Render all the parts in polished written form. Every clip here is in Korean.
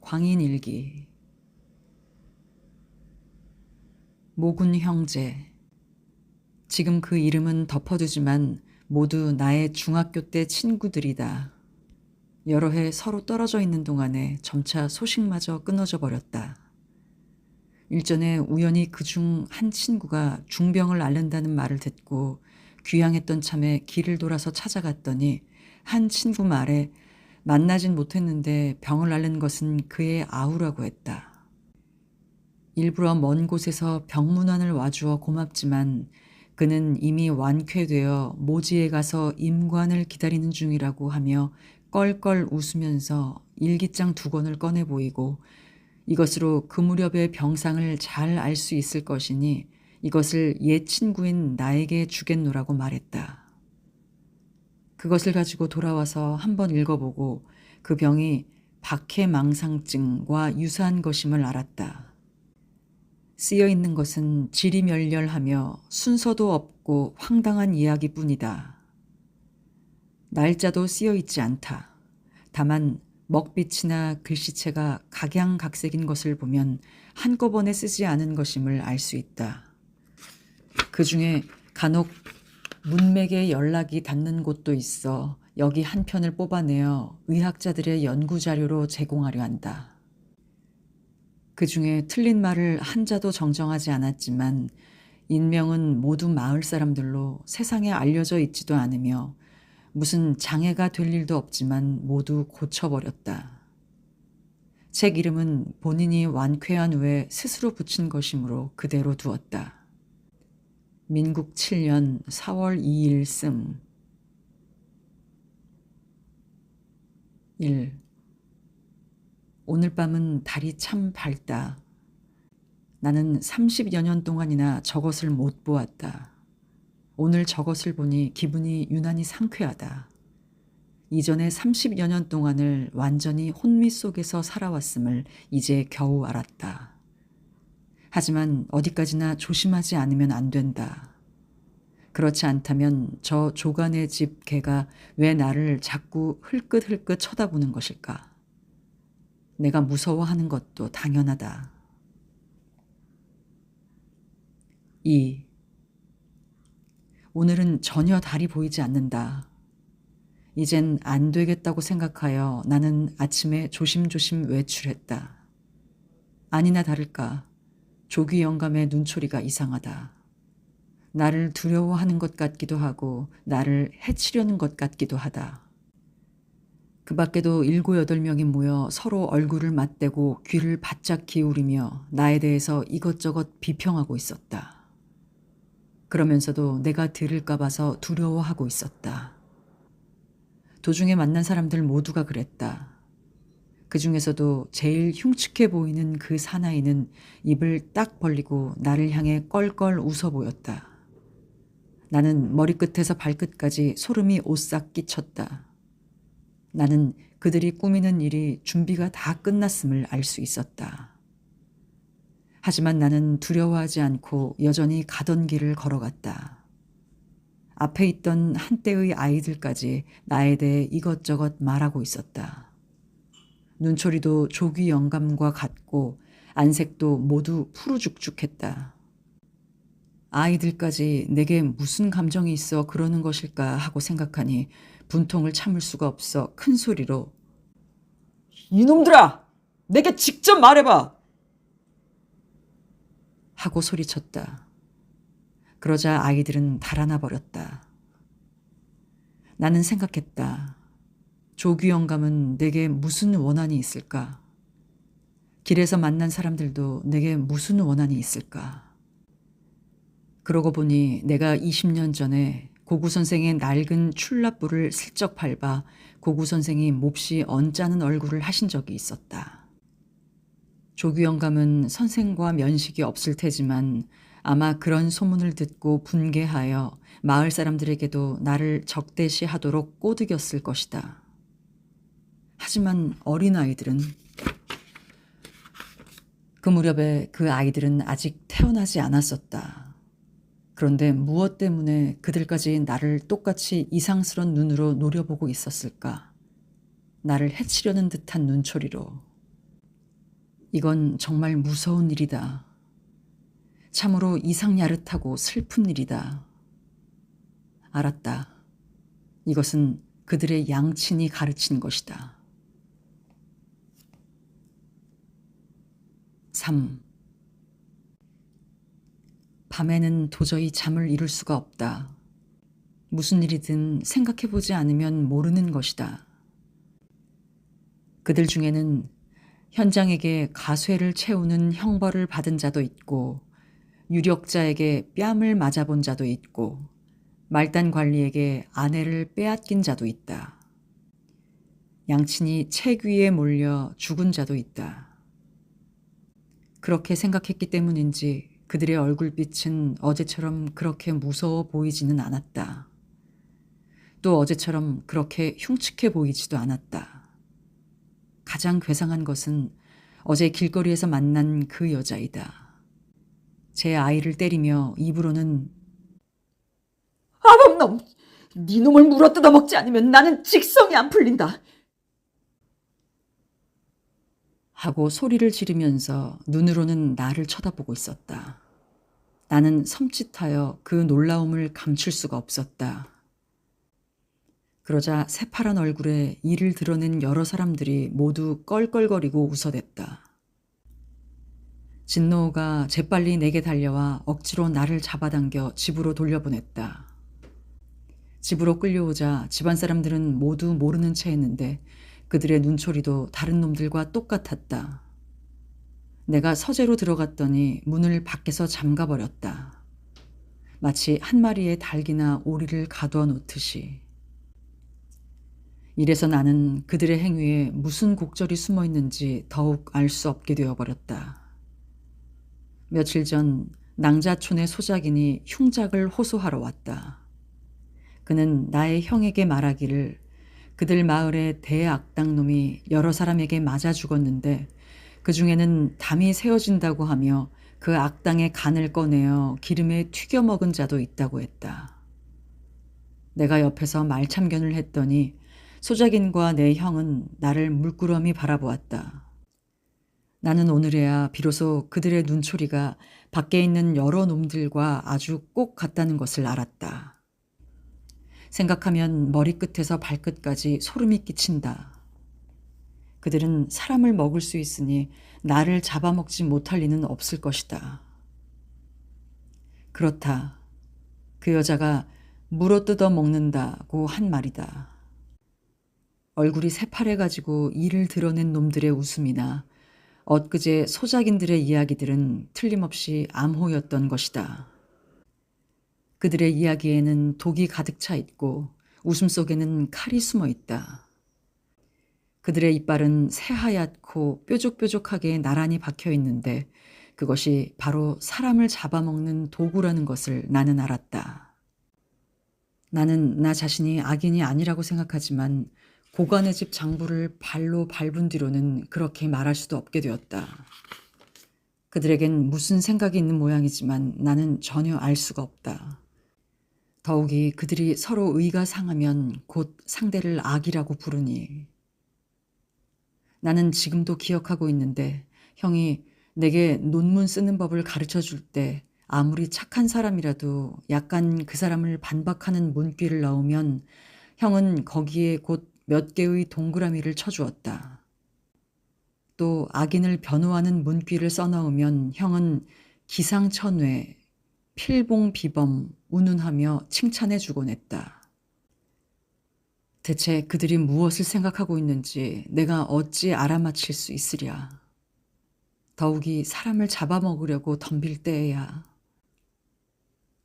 광인일기. 모군 형제. 지금 그 이름은 덮어두지만 모두 나의 중학교 때 친구들이다. 여러 해 서로 떨어져 있는 동안에 점차 소식마저 끊어져 버렸다. 일전에 우연히 그중 한 친구가 중병을 앓는다는 말을 듣고 귀향했던 참에 길을 돌아서 찾아갔더니 한 친구 말에 만나진 못했는데 병을 앓는 것은 그의 아우라고 했다. 일부러 먼 곳에서 병문안을 와주어 고맙지만 그는 이미 완쾌되어 모지에 가서 임관을 기다리는 중이라고 하며 껄껄 웃으면서 일기장 2권을 꺼내 보이고 이것으로 그 무렵의 병상을 잘 알 수 있을 것이니 이것을 옛 친구인 나에게 주겠노라고 말했다. 그것을 가지고 돌아와서 한번 읽어보고 그 병이 박해망상증과 유사한 것임을 알았다. 쓰여 있는 것은 지리멸렬하며 순서도 없고 황당한 이야기뿐이다. 날짜도 쓰여 있지 않다. 다만 먹빛이나 글씨체가 각양각색인 것을 보면 한꺼번에 쓰지 않은 것임을 알 수 있다. 그 중에 간혹 문맥에 연락이 닿는 곳도 있어 여기 한 편을 뽑아내어 의학자들의 연구자료로 제공하려 한다. 그 중에 틀린 말을 한자도 정정하지 않았지만 인명은 모두 마을 사람들로 세상에 알려져 있지도 않으며 무슨 장애가 될 일도 없지만 모두 고쳐버렸다. 책 이름은 본인이 완쾌한 후에 스스로 붙인 것이므로 그대로 두었다. 민국 7년 4월 2일 씀. 1. 오늘 밤은 달이 참 밝다. 나는 30여 년 동안이나 저것을 못 보았다. 오늘 저것을 보니 기분이 유난히 상쾌하다. 이전에 30여 년 동안을 완전히 혼미 속에서 살아왔음을 이제 겨우 알았다. 하지만 어디까지나 조심하지 않으면 안 된다. 그렇지 않다면 저 조간의 집 개가 왜 나를 자꾸 흘끗흘끗 쳐다보는 것일까? 내가 무서워하는 것도 당연하다. 2. 오늘은 전혀 달이 보이지 않는다. 이젠 안 되겠다고 생각하여 나는 아침에 조심조심 외출했다. 아니나 다를까 조기 영감의 눈초리가 이상하다. 나를 두려워하는 것 같기도 하고 나를 해치려는 것 같기도 하다. 그 밖에도 7, 8명이 모여 서로 얼굴을 맞대고 귀를 바짝 기울이며 나에 대해서 이것저것 비평하고 있었다. 그러면서도 내가 들을까 봐서 두려워하고 있었다. 도중에 만난 사람들 모두가 그랬다. 그 중에서도 제일 흉측해 보이는 그 사나이는 입을 딱 벌리고 나를 향해 껄껄 웃어 보였다. 나는 머리끝에서 발끝까지 소름이 오싹 끼쳤다. 나는 그들이 꾸미는 일이 준비가 다 끝났음을 알 수 있었다. 하지만 나는 두려워하지 않고 여전히 가던 길을 걸어갔다. 앞에 있던 한때의 아이들까지 나에 대해 이것저것 말하고 있었다. 눈초리도 조기 영감과 같고 안색도 모두 푸르죽죽했다. 아이들까지 내게 무슨 감정이 있어 그러는 것일까 하고 생각하니 분통을 참을 수가 없어 큰 소리로 "이놈들아! 내게 직접 말해봐!" 하고 소리쳤다. 그러자 아이들은 달아나 버렸다. 나는 생각했다. 조기 영감은 내게 무슨 원한이 있을까? 길에서 만난 사람들도 내게 무슨 원한이 있을까? 그러고 보니 내가 20년 전에 고구 선생의 낡은 출납부를 슬쩍 밟아 고구 선생이 몹시 언짢은 얼굴을 하신 적이 있었다. 조규 영감은 선생과 면식이 없을 테지만 아마 그런 소문을 듣고 분개하여 마을 사람들에게도 나를 적대시하도록 꼬드겼을 것이다. 하지만 어린아이들은 그 무렵에 그 아이들은 아직 태어나지 않았었다. 그런데 무엇 때문에 그들까지 나를 똑같이 이상스런 눈으로 노려보고 있었을까? 나를 해치려는 듯한 눈초리로. 이건 정말 무서운 일이다. 참으로 이상 야릇하고 슬픈 일이다. 알았다. 이것은 그들의 양친이 가르친 것이다. 3. 밤에는 도저히 잠을 이룰 수가 없다. 무슨 일이든 생각해보지 않으면 모르는 것이다. 그들 중에는 현장에게 가쇠를 채우는 형벌을 받은 자도 있고, 유력자에게 뺨을 맞아본 자도 있고, 말단 관리에게 아내를 빼앗긴 자도 있다. 양친이 책 위에 몰려 죽은 자도 있다. 그렇게 생각했기 때문인지 그들의 얼굴빛은 어제처럼 그렇게 무서워 보이지는 않았다. 또 어제처럼 그렇게 흉측해 보이지도 않았다. 가장 괴상한 것은 어제 길거리에서 만난 그 여자이다. 제 아이를 때리며 입으로는 아범놈! 네 놈을 물어뜯어 먹지 않으면 나는 직성이 안 풀린다. 하고 소리를 지르면서 눈으로는 나를 쳐다보고 있었다. 나는 섬찟하여 그 놀라움을 감출 수가 없었다. 그러자 새파란 얼굴에 이를 드러낸 여러 사람들이 모두 껄껄거리고 웃어댔다. 진노가 재빨리 내게 달려와 억지로 나를 잡아당겨 집으로 돌려보냈다. 집으로 끌려오자 집안 사람들은 모두 모르는 채 했는데 그들의 눈초리도 다른 놈들과 똑같았다. 내가 서재로 들어갔더니 문을 밖에서 잠가버렸다. 마치 한 마리의 닭이나 오리를 가두어 놓듯이. 이래서 나는 그들의 행위에 무슨 곡절이 숨어 있는지 더욱 알 수 없게 되어버렸다. 며칠 전 낭자촌의 소작인이 흉작을 호소하러 왔다. 그는 나의 형에게 말하기를 그들 마을의 대악당놈이 여러 사람에게 맞아 죽었는데 그 중에는 담이 세워진다고 하며 그 악당의 간을 꺼내어 기름에 튀겨 먹은 자도 있다고 했다. 내가 옆에서 말참견을 했더니 소작인과 내 형은 나를 물끄러미 바라보았다. 나는 오늘에야 비로소 그들의 눈초리가 밖에 있는 여러 놈들과 아주 꼭 같다는 것을 알았다. 생각하면 머리끝에서 발끝까지 소름이 끼친다. 그들은 사람을 먹을 수 있으니 나를 잡아먹지 못할 리는 없을 것이다. 그렇다. 그 여자가 물어뜯어 먹는다고 한 말이다. 얼굴이 새파래가지고 이를 드러낸 놈들의 웃음이나 엊그제 소작인들의 이야기들은 틀림없이 암호였던 것이다. 그들의 이야기에는 독이 가득 차 있고 웃음 속에는 칼이 숨어 있다. 그들의 이빨은 새하얗고 뾰족뾰족하게 나란히 박혀 있는데 그것이 바로 사람을 잡아먹는 도구라는 것을 나는 알았다. 나는 나 자신이 악인이 아니라고 생각하지만 고관의 집 장부를 발로 밟은 뒤로는 그렇게 말할 수도 없게 되었다. 그들에겐 무슨 생각이 있는 모양이지만 나는 전혀 알 수가 없다. 더욱이 그들이 서로 의가 상하면 곧 상대를 악이라고 부르니. 나는 지금도 기억하고 있는데 형이 내게 논문 쓰는 법을 가르쳐 줄 때 아무리 착한 사람이라도 약간 그 사람을 반박하는 문귀를 넣으면 형은 거기에 곧 몇 개의 동그라미를 쳐주었다. 또 악인을 변호하는 문귀를 써넣으면 형은 기상천외, 필봉비범, 운운하며 칭찬해 주곤 했다. 대체 그들이 무엇을 생각하고 있는지 내가 어찌 알아맞힐 수 있으랴. 더욱이 사람을 잡아먹으려고 덤빌 때에야.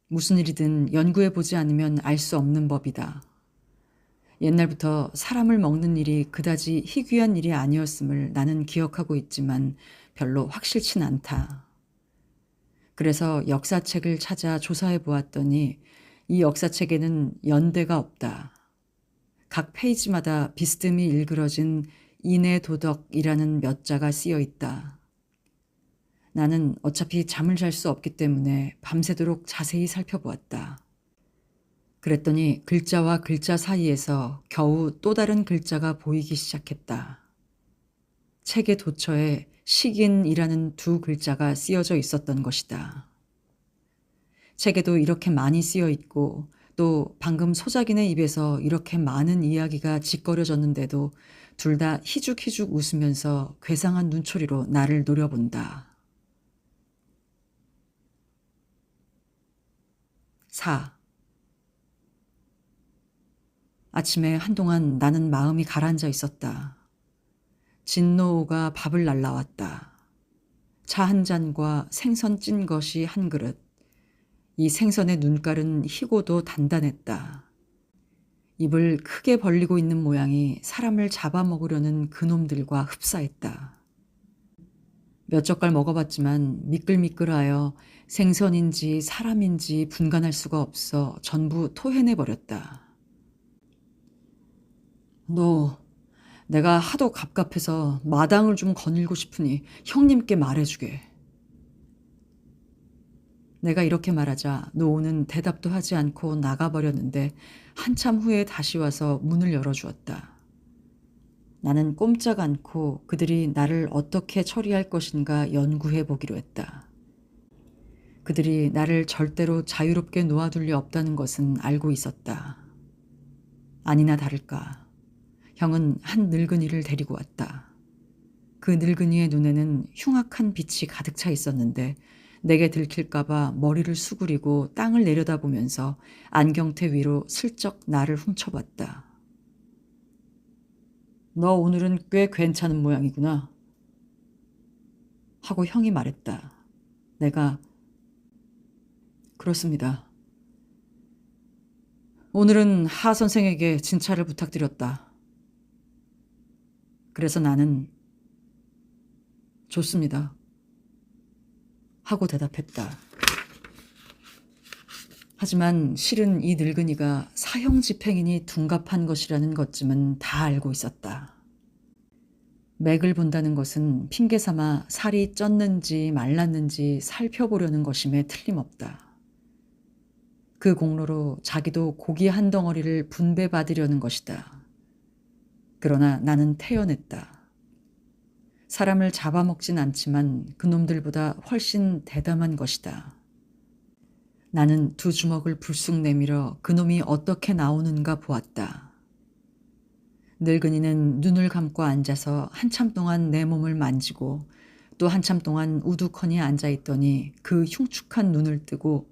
무슨 일이든 연구해보지 않으면 알 수 없는 법이다. 옛날부터 사람을 먹는 일이 그다지 희귀한 일이 아니었음을 나는 기억하고 있지만 별로 확실치 않다. 그래서 역사책을 찾아 조사해 보았더니 이 역사책에는 연대가 없다. 각 페이지마다 비스듬히 일그러진 인해도덕이라는 몇 자가 쓰여 있다. 나는 어차피 잠을 잘 수 없기 때문에 밤새도록 자세히 살펴보았다. 그랬더니 글자와 글자 사이에서 겨우 또 다른 글자가 보이기 시작했다. 책의 도처에 식인이라는 두 글자가 쓰여져 있었던 것이다. 책에도 이렇게 많이 쓰여 있고 또 방금 소작이네 입에서 이렇게 많은 이야기가 짓거려졌는데도 둘 다 희죽희죽 웃으면서 괴상한 눈초리로 나를 노려본다. 4. 아침에 한동안 나는 마음이 가라앉아 있었다. 진노가 밥을 날라왔다. 차 한 잔과 생선 찐 것이 한 그릇. 이 생선의 눈깔은 희고도 단단했다. 입을 크게 벌리고 있는 모양이 사람을 잡아먹으려는 그놈들과 흡사했다. 몇 젓갈 먹어봤지만 미끌미끌하여 생선인지 사람인지 분간할 수가 없어 전부 토해내버렸다. 너, 내가 하도 갑갑해서 마당을 좀 거닐고 싶으니 형님께 말해주게. 내가 이렇게 말하자 노우는 대답도 하지 않고 나가버렸는데 한참 후에 다시 와서 문을 열어주었다. 나는 꼼짝 않고 그들이 나를 어떻게 처리할 것인가 연구해 보기로 했다. 그들이 나를 절대로 자유롭게 놓아둘 리 없다는 것은 알고 있었다. 아니나 다를까. 형은 한 늙은이를 데리고 왔다. 그 늙은이의 눈에는 흉악한 빛이 가득 차 있었는데 내게 들킬까봐 머리를 수그리고 땅을 내려다보면서 안경테 위로 슬쩍 나를 훔쳐봤다. 너 오늘은 꽤 괜찮은 모양이구나. 하고 형이 말했다. 내가 그렇습니다. 오늘은 하 선생에게 진찰을 부탁드렸다. 그래서 나는 좋습니다. 하고 대답했다. 하지만 실은 이 늙은이가 사형 집행인이 둔갑한 것이라는 것쯤은 다 알고 있었다. 맥을 본다는 것은 핑계삼아 살이 쪘는지 말랐는지 살펴보려는 것임에 틀림없다. 그 공로로 자기도 고기 한 덩어리를 분배받으려는 것이다. 그러나 나는 태연했다. 사람을 잡아먹진 않지만 그놈들보다 훨씬 대담한 것이다. 나는 두 주먹을 불쑥 내밀어 그놈이 어떻게 나오는가 보았다. 늙은이는 눈을 감고 앉아서 한참 동안 내 몸을 만지고 또 한참 동안 우두커니 앉아있더니 그 흉측한 눈을 뜨고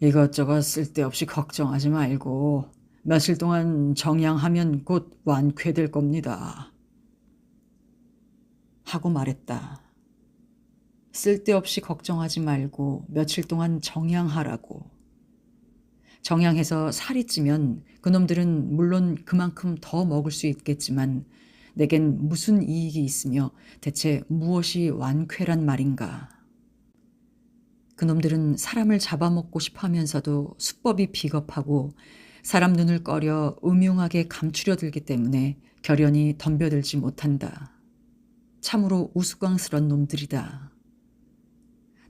이것저것 쓸데없이 걱정하지 말고 며칠 동안 정양하면 곧 완쾌될 겁니다. 하고 말했다. 쓸데없이 걱정하지 말고 며칠 동안 정양하라고. 정양해서 살이 찌면 그놈들은 물론 그만큼 더 먹을 수 있겠지만 내겐 무슨 이익이 있으며 대체 무엇이 완쾌란 말인가. 그놈들은 사람을 잡아먹고 싶어 하면서도 수법이 비겁하고 사람 눈을 꺼려 음흉하게 감추려 들기 때문에 결연히 덤벼들지 못한다. 참으로 우스꽝스런 놈들이다.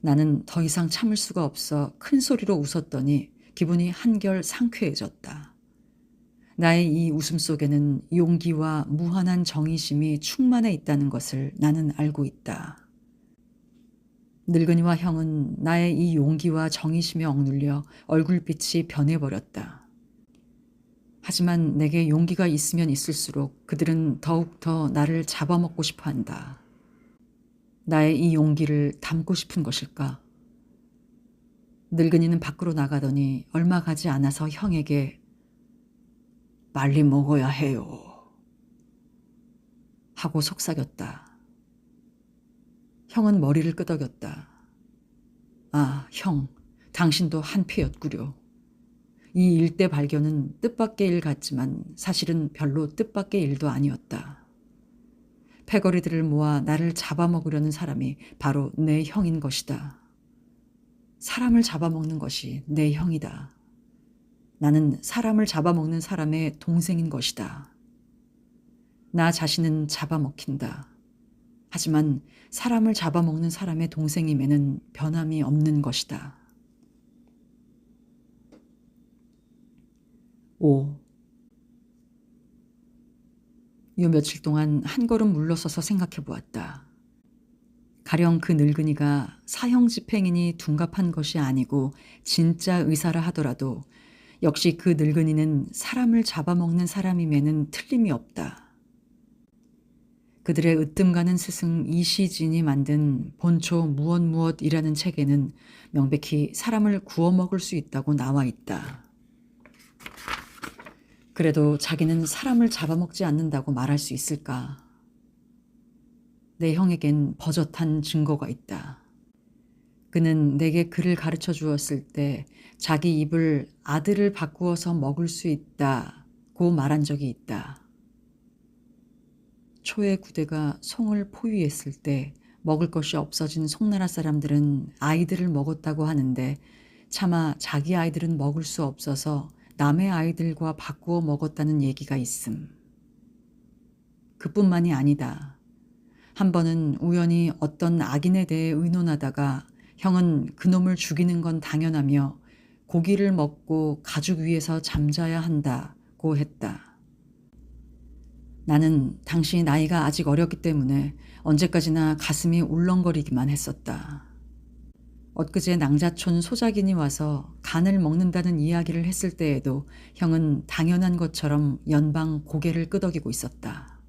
나는 더 이상 참을 수가 없어 큰 소리로 웃었더니 기분이 한결 상쾌해졌다. 나의 이 웃음 속에는 용기와 무한한 정의심이 충만해 있다는 것을 나는 알고 있다. 늙은이와 형은 나의 이 용기와 정의심에 억눌려 얼굴빛이 변해버렸다. 하지만 내게 용기가 있으면 있을수록 그들은 더욱더 나를 잡아먹고 싶어 한다. 나의 이 용기를 담고 싶은 것일까? 늙은이는 밖으로 나가더니 얼마 가지 않아서 형에게 빨리 먹어야 해요. 하고 속삭였다. 형은 머리를 끄덕였다. 아, 형, 당신도 한패였구려. 이 일대 발견은 뜻밖의 일 같지만 사실은 별로 뜻밖의 일도 아니었다. 패거리들을 모아 나를 잡아먹으려는 사람이 바로 내 형인 것이다. 사람을 잡아먹는 것이 내 형이다. 나는 사람을 잡아먹는 사람의 동생인 것이다. 나 자신은 잡아먹힌다. 하지만 사람을 잡아먹는 사람의 동생임에는 변함이 없는 것이다. 5. 요 며칠 동안 한 걸음 물러서서 생각해 보았다. 가령 그 늙은이가 사형 집행인이 둔갑한 것이 아니고 진짜 의사라 하더라도 역시 그 늙은이는 사람을 잡아먹는 사람임에는 틀림이 없다. 그들의 으뜸가는 스승 이시진이 만든 본초 무엇무엇이라는 책에는 명백히 사람을 구워 먹을 수 있다고 나와 있다. 그래도 자기는 사람을 잡아먹지 않는다고 말할 수 있을까? 내 형에겐 버젓한 증거가 있다. 그는 내게 글을 가르쳐 주었을 때 자기 입을 아들을 바꾸어서 먹을 수 있다고 말한 적이 있다. 초의 구대가 송을 포위했을 때 먹을 것이 없어진 송나라 사람들은 아이들을 먹었다고 하는데 차마 자기 아이들은 먹을 수 없어서 남의 아이들과 바꾸어 먹었다는 얘기가 있음. 그뿐만이 아니다. 한 번은 우연히 어떤 악인에 대해 의논하다가 형은 그놈을 죽이는 건 당연하며 고기를 먹고 가죽 위에서 잠자야 한다고 했다. 나는 당시 나이가 아직 어렸기 때문에 언제까지나 가슴이 울렁거리기만 했었다. 엊그제 낭자촌 소작인이 와서 간을 먹는다는 이야기를 했을 때에도 형은 당연한 것처럼 연방 고개를 끄덕이고 있었다.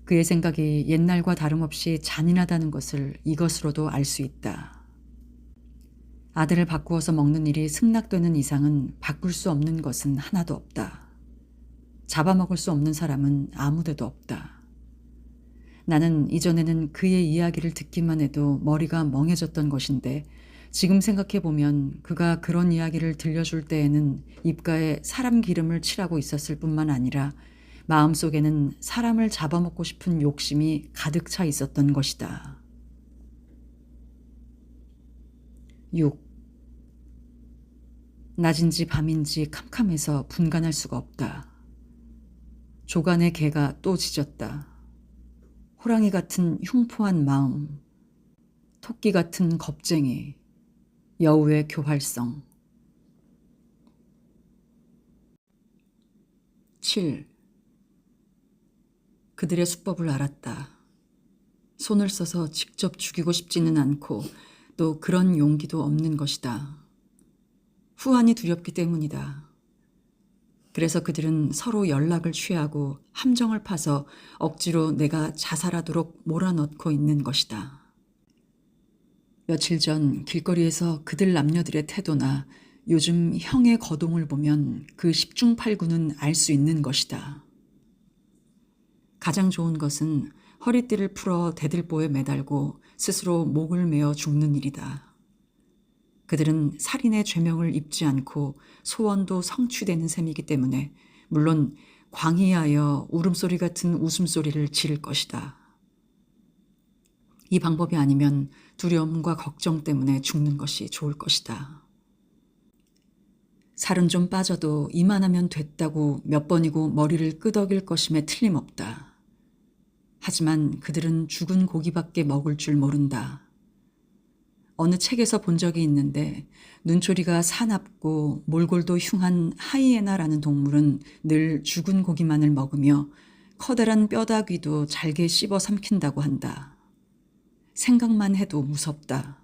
그의 생각이 옛날과 다름없이 잔인하다는 것을 이것으로도 알 수 있다. 아들을 바꾸어서 먹는 일이 승낙되는 이상은 바꿀 수 없는 것은 하나도 없다. 잡아먹을 수 없는 사람은 아무데도 없다. 나는 이전에는 그의 이야기를 듣기만 해도 머리가 멍해졌던 것인데 지금 생각해보면 그가 그런 이야기를 들려줄 때에는 입가에 사람 기름을 칠하고 있었을 뿐만 아니라 마음속에는 사람을 잡아먹고 싶은 욕심이 가득 차 있었던 것이다. 6. 낮인지 밤인지 캄캄해서 분간할 수가 없다. 조간의 개가 또 짖었다. 호랑이 같은 흉포한 마음, 토끼 같은 겁쟁이, 여우의 교활성. 7. 그들의 수법을 알았다. 손을 써서 직접 죽이고 싶지는 않고 또 그런 용기도 없는 것이다. 후환이 두렵기 때문이다. 그래서 그들은 서로 연락을 취하고 함정을 파서 억지로 내가 자살하도록 몰아넣고 있는 것이다. 며칠 전 길거리에서 그들 남녀들의 태도나 요즘 형의 거동을 보면 그 10중 8구는 알 수 있는 것이다. 가장 좋은 것은 허리띠를 풀어 대들보에 매달고 스스로 목을 메어 죽는 일이다. 그들은 살인의 죄명을 입지 않고 소원도 성취되는 셈이기 때문에 물론 광희하여 울음소리 같은 웃음소리를 지를 것이다. 이 방법이 아니면 두려움과 걱정 때문에 죽는 것이 좋을 것이다. 살은 좀 빠져도 이만하면 됐다고 몇 번이고 머리를 끄덕일 것임에 틀림없다. 하지만 그들은 죽은 고기밖에 먹을 줄 모른다. 어느 책에서 본 적이 있는데 눈초리가 사납고 몰골도 흉한 하이에나라는 동물은 늘 죽은 고기만을 먹으며 커다란 뼈다귀도 잘게 씹어 삼킨다고 한다. 생각만 해도 무섭다.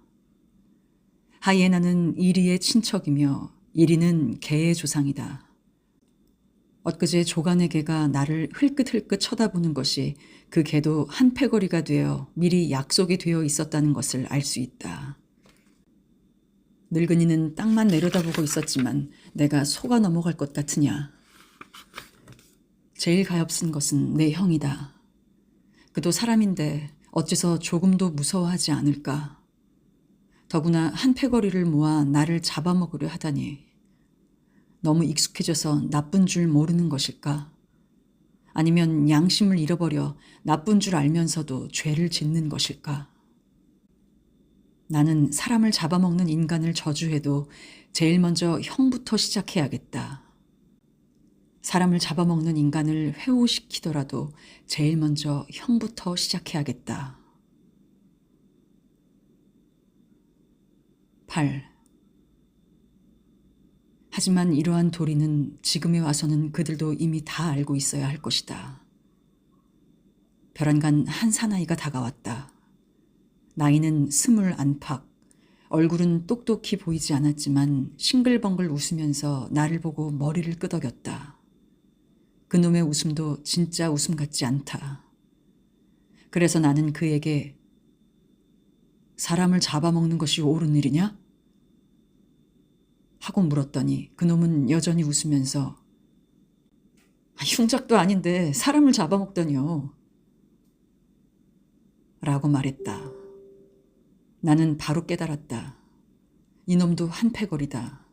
하이에나는 이리의 친척이며 이리는 개의 조상이다. 엊그제 조간의 개가 나를 흘끗흘끗 쳐다보는 것이 그 개도 한 패거리가 되어 미리 약속이 되어 있었다는 것을 알 수 있다. 늙은이는 땅만 내려다보고 있었지만 내가 속아 넘어갈 것 같으냐. 제일 가엾은 것은 내 형이다. 그도 사람인데 어째서 조금도 무서워하지 않을까. 더구나 한 패거리를 모아 나를 잡아먹으려 하다니. 너무 익숙해져서 나쁜 줄 모르는 것일까? 아니면 양심을 잃어버려 나쁜 줄 알면서도 죄를 짓는 것일까? 나는 사람을 잡아먹는 인간을 저주해도 제일 먼저 형부터 시작해야겠다. 사람을 잡아먹는 인간을 회오시키더라도 제일 먼저 형부터 시작해야겠다. 8. 하지만 이러한 도리는 지금에 와서는 그들도 이미 다 알고 있어야 할 것이다. 벼랑간 한 사나이가 다가왔다. 나이는 20 안팎, 얼굴은 똑똑히 보이지 않았지만 싱글벙글 웃으면서 나를 보고 머리를 끄덕였다. 그놈의 웃음도 진짜 웃음 같지 않다. 그래서 나는 그에게 사람을 잡아먹는 것이 옳은 일이냐? 하고 물었더니 그놈은 여전히 웃으면서 흉작도 아닌데 사람을 잡아먹다니요. 라고 말했다. 나는 바로 깨달았다. 이놈도 한패거리다.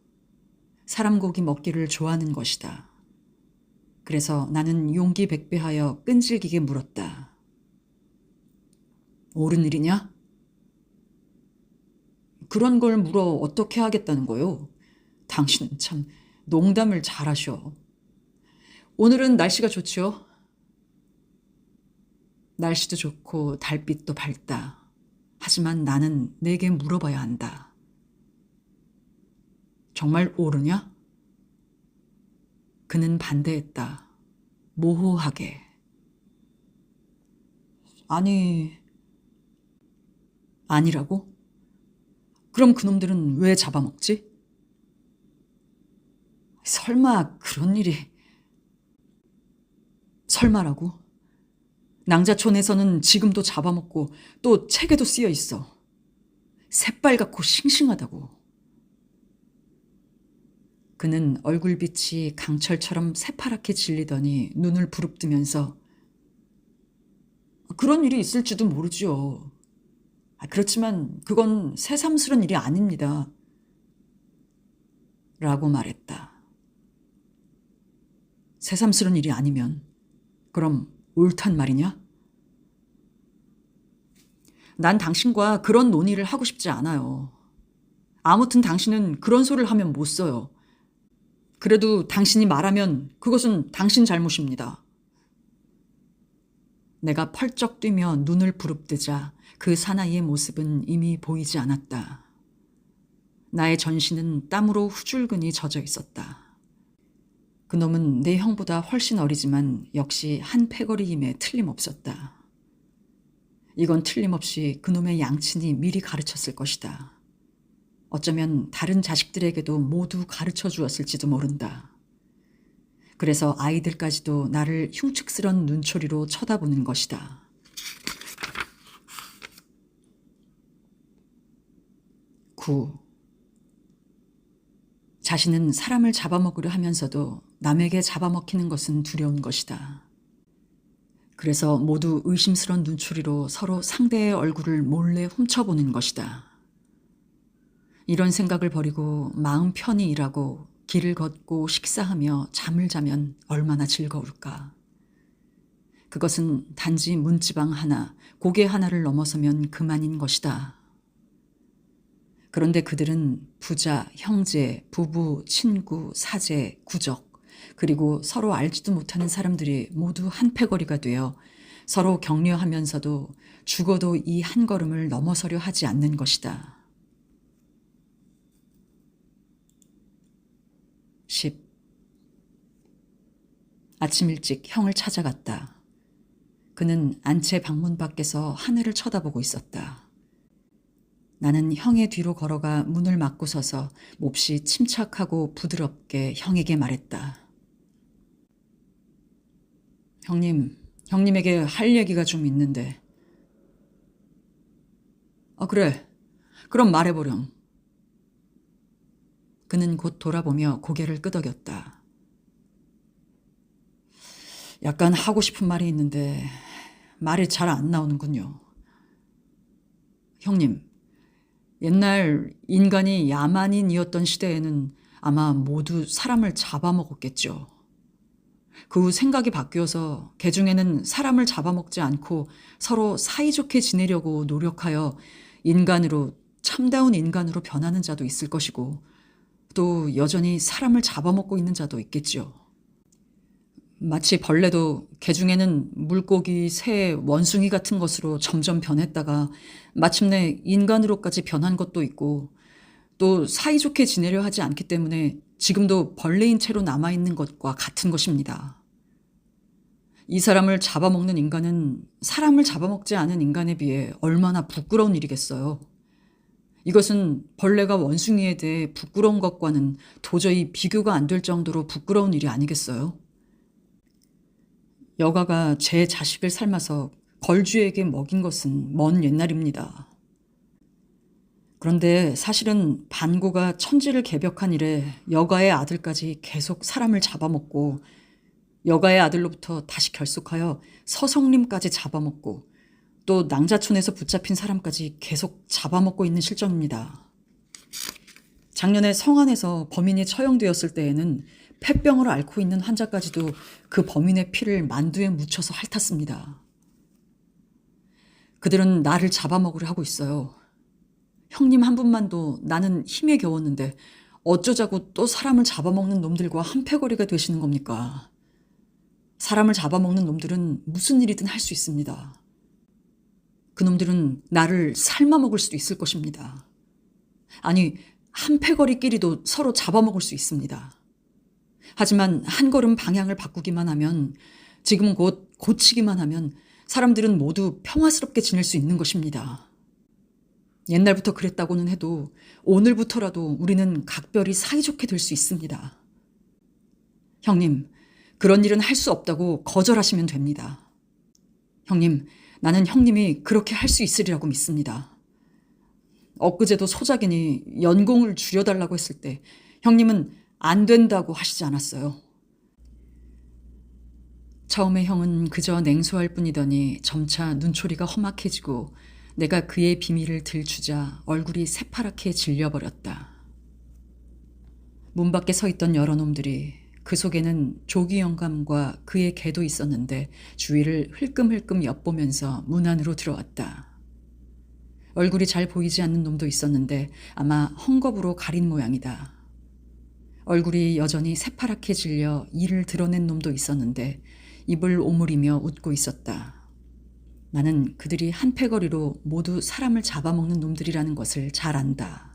사람 고기 먹기를 좋아하는 것이다. 그래서 나는 용기 백배하여 끈질기게 물었다. 옳은 일이냐? 그런 걸 물어 어떻게 하겠다는 거요? 당신은 참 농담을 잘하셔. 오늘은 날씨가 좋지요? 날씨도 좋고 달빛도 밝다. 하지만 나는 내게 물어봐야 한다. 정말 옳으냐? 그는 반대했다. 모호하게. 아니라고? 그럼 그놈들은 왜 잡아먹지? 설마 그런 일이... 설마라고? 낭자촌에서는 지금도 잡아먹고 또 책에도 쓰여 있어. 새빨갛고 싱싱하다고. 그는 얼굴빛이 강철처럼 새파랗게 질리더니 눈을 부릅뜨면서 그런 일이 있을지도 모르지요. 그렇지만 그건 새삼스런 일이 아닙니다. 라고 말했다. 새삼스런 일이 아니면 그럼 옳단 말이냐? 난 당신과 그런 논의를 하고 싶지 않아요. 아무튼 당신은 그런 소리를 하면 못 써요. 그래도 당신이 말하면 그것은 당신 잘못입니다. 내가 펄쩍 뛰며 눈을 부릅뜨자 그 사나이의 모습은 이미 보이지 않았다. 나의 전신은 땀으로 후줄근히 젖어 있었다. 그놈은 내 형보다 훨씬 어리지만 역시 한 패거리임에 틀림없었다. 이건 틀림없이 그놈의 양친이 미리 가르쳤을 것이다. 어쩌면 다른 자식들에게도 모두 가르쳐 주었을지도 모른다. 그래서 아이들까지도 나를 흉측스런 눈초리로 쳐다보는 것이다. 9. 자신은 사람을 잡아먹으려 하면서도 남에게 잡아먹히는 것은 두려운 것이다. 그래서 모두 의심스런 눈초리로 서로 상대의 얼굴을 몰래 훔쳐보는 것이다. 이런 생각을 버리고 마음 편히 일하고 길을 걷고 식사하며 잠을 자면 얼마나 즐거울까. 그것은 단지 문지방 하나, 고개 하나를 넘어서면 그만인 것이다. 그런데 그들은 부자, 형제, 부부, 친구, 사제, 구적, 그리고 서로 알지도 못하는 사람들이 모두 한 패거리가 되어 서로 격려하면서도 죽어도 이 한 걸음을 넘어서려 하지 않는 것이다. 10. 아침 일찍 형을 찾아갔다. 그는 안채 방문 밖에서 하늘을 쳐다보고 있었다. 나는 형의 뒤로 걸어가 문을 막고 서서 몹시 침착하고 부드럽게 형에게 말했다. 형님에게 할 얘기가 좀 있는데. 그래. 그럼 말해보렴. 그는 곧 돌아보며 고개를 끄덕였다. 약간 하고 싶은 말이 있는데 말이 잘 안 나오는군요. 형님, 옛날 인간이 야만인이었던 시대에는 아마 모두 사람을 잡아먹었겠죠. 그 후 생각이 바뀌어서 개중에는 사람을 잡아먹지 않고 서로 사이좋게 지내려고 노력하여 인간으로, 참다운 인간으로 변하는 자도 있을 것이고 또 여전히 사람을 잡아먹고 있는 자도 있겠죠. 마치 벌레도 개중에는 물고기, 새, 원숭이 같은 것으로 점점 변했다가 마침내 인간으로까지 변한 것도 있고 또 사이좋게 지내려 하지 않기 때문에 지금도 벌레인 채로 남아있는 것과 같은 것입니다. 이 사람을 잡아먹는 인간은 사람을 잡아먹지 않은 인간에 비해 얼마나 부끄러운 일이겠어요. 이것은 벌레가 원숭이에 대해 부끄러운 것과는 도저히 비교가 안 될 정도로 부끄러운 일이 아니겠어요. 여가가 제 자식을 삶아서 걸주에게 먹인 것은 먼 옛날입니다. 그런데 사실은 반고가 천지를 개벽한 이래 여가의 아들까지 계속 사람을 잡아먹고 여가의 아들로부터 다시 결속하여 서성림까지 잡아먹고 또 낭자촌에서 붙잡힌 사람까지 계속 잡아먹고 있는 실정입니다. 작년에 성안에서 범인이 처형되었을 때에는 폐병을 앓고 있는 환자까지도 그 범인의 피를 만두에 묻혀서 핥았습니다. 그들은 나를 잡아먹으려 하고 있어요. 형님 한 분만도 나는 힘에 겨웠는데 어쩌자고 또 사람을 잡아먹는 놈들과 한패거리가 되시는 겁니까? 사람을 잡아먹는 놈들은 무슨 일이든 할 수 있습니다. 그놈들은 나를 삶아먹을 수도 있을 것입니다. 아니, 한패거리끼리도 서로 잡아먹을 수 있습니다. 하지만 한 걸음 방향을 바꾸기만 하면, 지금 곧 고치기만 하면 사람들은 모두 평화스럽게 지낼 수 있는 것입니다. 옛날부터 그랬다고는 해도 오늘부터라도 우리는 각별히 사이좋게 될 수 있습니다. 형님, 그런 일은 할 수 없다고 거절하시면 됩니다. 형님, 나는 형님이 그렇게 할 수 있으리라고 믿습니다. 엊그제도 소작인이 연공을 줄여달라고 했을 때 형님은 안 된다고 하시지 않았어요. 처음에 형은 그저 냉소할 뿐이더니 점차 눈초리가 험악해지고 내가 그의 비밀을 들추자 얼굴이 새파랗게 질려버렸다. 문 밖에 서 있던 여러 놈들이, 그 속에는 조기 영감과 그의 개도 있었는데 주위를 흘끔흘끔 엿보면서 문 안으로 들어왔다. 얼굴이 잘 보이지 않는 놈도 있었는데 아마 헝겊으로 가린 모양이다. 얼굴이 여전히 새파랗게 질려 이를 드러낸 놈도 있었는데 입을 오므리며 웃고 있었다. 나는 그들이 한패거리로 모두 사람을 잡아먹는 놈들이라는 것을 잘 안다.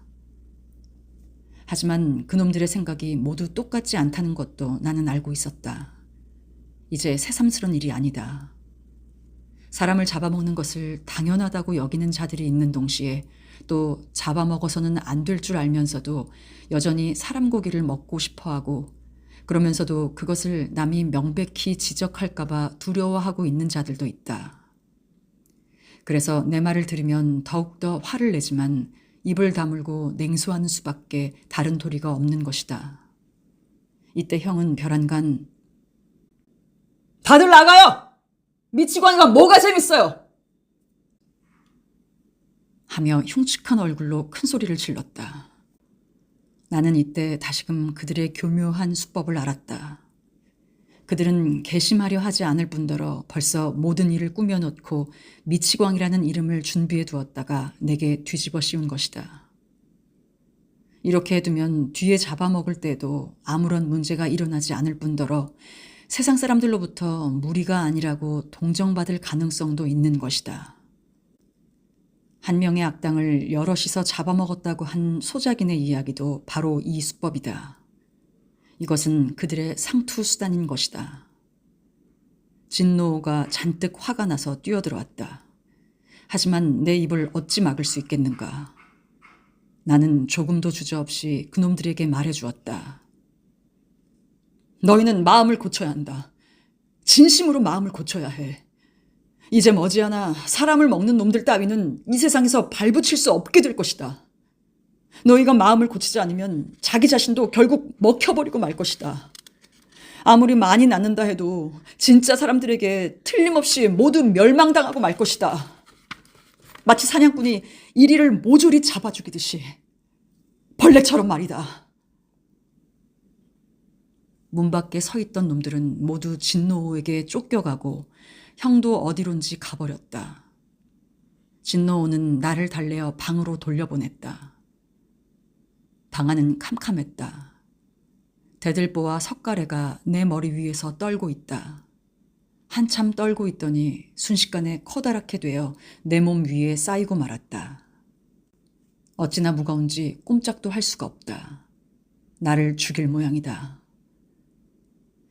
하지만 그놈들의 생각이 모두 똑같지 않다는 것도 나는 알고 있었다. 이제 새삼스런 일이 아니다. 사람을 잡아먹는 것을 당연하다고 여기는 자들이 있는 동시에 또 잡아먹어서는 안 될 줄 알면서도 여전히 사람 고기를 먹고 싶어하고, 그러면서도 그것을 남이 명백히 지적할까봐 두려워하고 있는 자들도 있다. 그래서 내 말을 들으면 더욱더 화를 내지만 입을 다물고 냉소하는 수밖에 다른 도리가 없는 것이다. 이때 형은 벼랑간 다들 나가요! 미치고 하니까 뭐가 재밌어요! 하며 흉측한 얼굴로 큰 소리를 질렀다. 나는 이때 다시금 그들의 교묘한 수법을 알았다. 그들은 괘씸하려 하지 않을 뿐더러 벌써 모든 일을 꾸며놓고 미치광이라는 이름을 준비해 두었다가 내게 뒤집어 씌운 것이다. 이렇게 해두면 뒤에 잡아먹을 때도 아무런 문제가 일어나지 않을 뿐더러 세상 사람들로부터 무리가 아니라고 동정받을 가능성도 있는 것이다. 한 명의 악당을 여럿이서 잡아먹었다고 한 소작인의 이야기도 바로 이 수법이다. 이것은 그들의 상투수단인 것이다. 진노가 잔뜩 화가 나서 뛰어들어왔다. 하지만 내 입을 어찌 막을 수 있겠는가. 나는 조금도 주저없이 그놈들에게 말해주었다. 너희는 마음을 고쳐야 한다. 진심으로 마음을 고쳐야 해. 이제 머지않아 사람을 먹는 놈들 따위는 이 세상에서 발붙일 수 없게 될 것이다. 너희가 마음을 고치지 않으면 자기 자신도 결국 먹혀버리고 말 것이다. 아무리 많이 낳는다 해도 진짜 사람들에게 틀림없이 모두 멸망당하고 말 것이다. 마치 사냥꾼이 이리를 모조리 잡아 죽이듯이. 벌레처럼 말이다. 문 밖에 서 있던 놈들은 모두 진노호에게 쫓겨가고 형도 어디론지 가버렸다. 진노호는 나를 달래어 방으로 돌려보냈다. 방 안은 캄캄했다. 대들보와 석가래가 내 머리 위에서 떨고 있다. 한참 떨고 있더니 순식간에 커다랗게 되어 내 몸 위에 쌓이고 말았다. 어찌나 무거운지 꼼짝도 할 수가 없다. 나를 죽일 모양이다.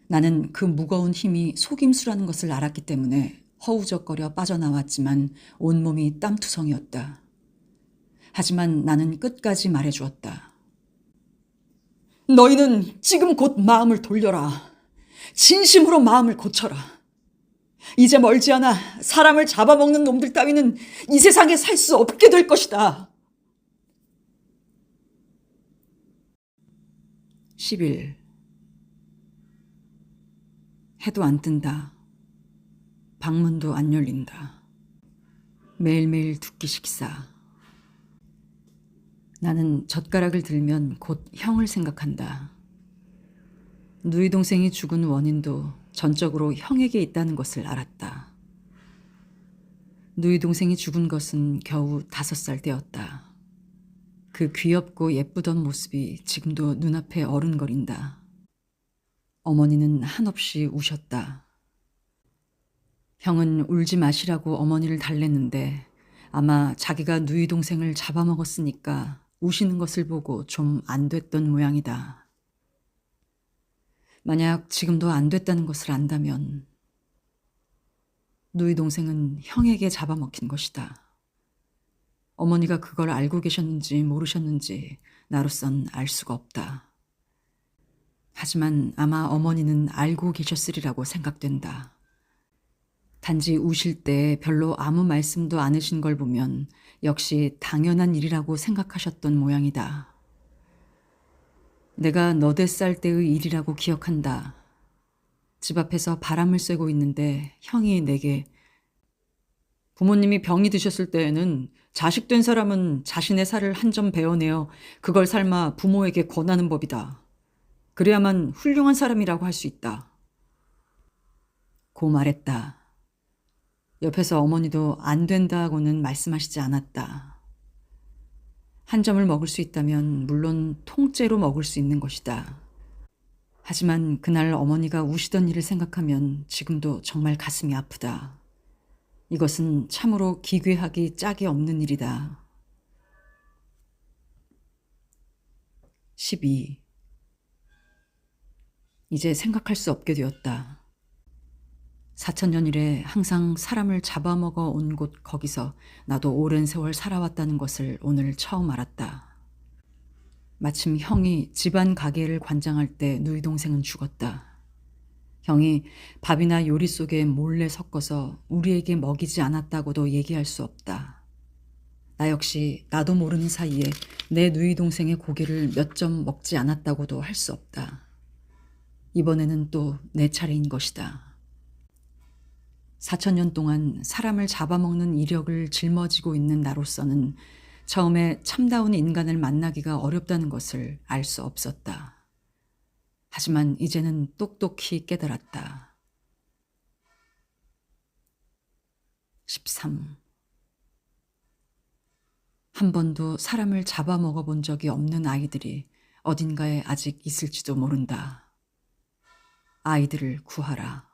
나는 그 무거운 힘이 속임수라는 것을 알았기 때문에 허우적거려 빠져나왔지만 온몸이 땀투성이었다. 하지만 나는 끝까지 말해주었다. 너희는 지금 곧 마음을 돌려라. 진심으로 마음을 고쳐라. 이제 멀지 않아 사람을 잡아먹는 놈들 따위는 이 세상에 살 수 없게 될 것이다. 10일. 해도 안 뜬다. 방문도 안 열린다. 매일매일 두 끼 식사. 나는 젓가락을 들면 곧 형을 생각한다. 누이 동생이 죽은 원인도 전적으로 형에게 있다는 것을 알았다. 누이 동생이 죽은 것은 겨우 5살 때였다. 그 귀엽고 예쁘던 모습이 지금도 눈앞에 어른거린다. 어머니는 한없이 우셨다. 형은 울지 마시라고 어머니를 달랬는데 아마 자기가 누이 동생을 잡아먹었으니까 우시는 것을 보고 좀 안 됐던 모양이다. 만약 지금도 안 됐다는 것을 안다면 누이 동생은 형에게 잡아먹힌 것이다. 어머니가 그걸 알고 계셨는지 모르셨는지 나로선 알 수가 없다. 하지만 아마 어머니는 알고 계셨으리라고 생각된다. 단지 우실 때 별로 아무 말씀도 안 하신 걸 보면 역시 당연한 일이라고 생각하셨던 모양이다. 내가 너댓 살 때의 일이라고 기억한다. 집 앞에서 바람을 쐬고 있는데 형이 내게 부모님이 병이 드셨을 때에는 자식 된 사람은 자신의 살을 한 점 베어내어 그걸 삶아 부모에게 권하는 법이다. 그래야만 훌륭한 사람이라고 할 수 있다. 고 말했다. 옆에서 어머니도 안 된다고는 말씀하시지 않았다. 한 점을 먹을 수 있다면 물론 통째로 먹을 수 있는 것이다. 하지만 그날 어머니가 우시던 일을 생각하면 지금도 정말 가슴이 아프다. 이것은 참으로 기괴하기 짝이 없는 일이다. 12. 이제 생각할 수 없게 되었다. 4천년 이래 항상 사람을 잡아먹어 온 곳 거기서 나도 오랜 세월 살아왔다는 것을 오늘 처음 알았다. 마침 형이 집안 가게를 관장할 때 누이 동생은 죽었다. 형이 밥이나 요리 속에 몰래 섞어서 우리에게 먹이지 않았다고도 얘기할 수 없다. 나 역시 나도 모르는 사이에 내 누이 동생의 고기를 몇 점 먹지 않았다고도 할 수 없다. 이번에는 또 내 차례인 것이다. 4천년 동안 사람을 잡아먹는 이력을 짊어지고 있는 나로서는 처음에 참다운 인간을 만나기가 어렵다는 것을 알 수 없었다. 하지만 이제는 똑똑히 깨달았다. 13. 한 번도 사람을 잡아먹어 본 적이 없는 아이들이 어딘가에 아직 있을지도 모른다. 아이들을 구하라.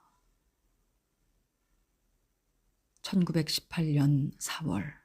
1918년 4월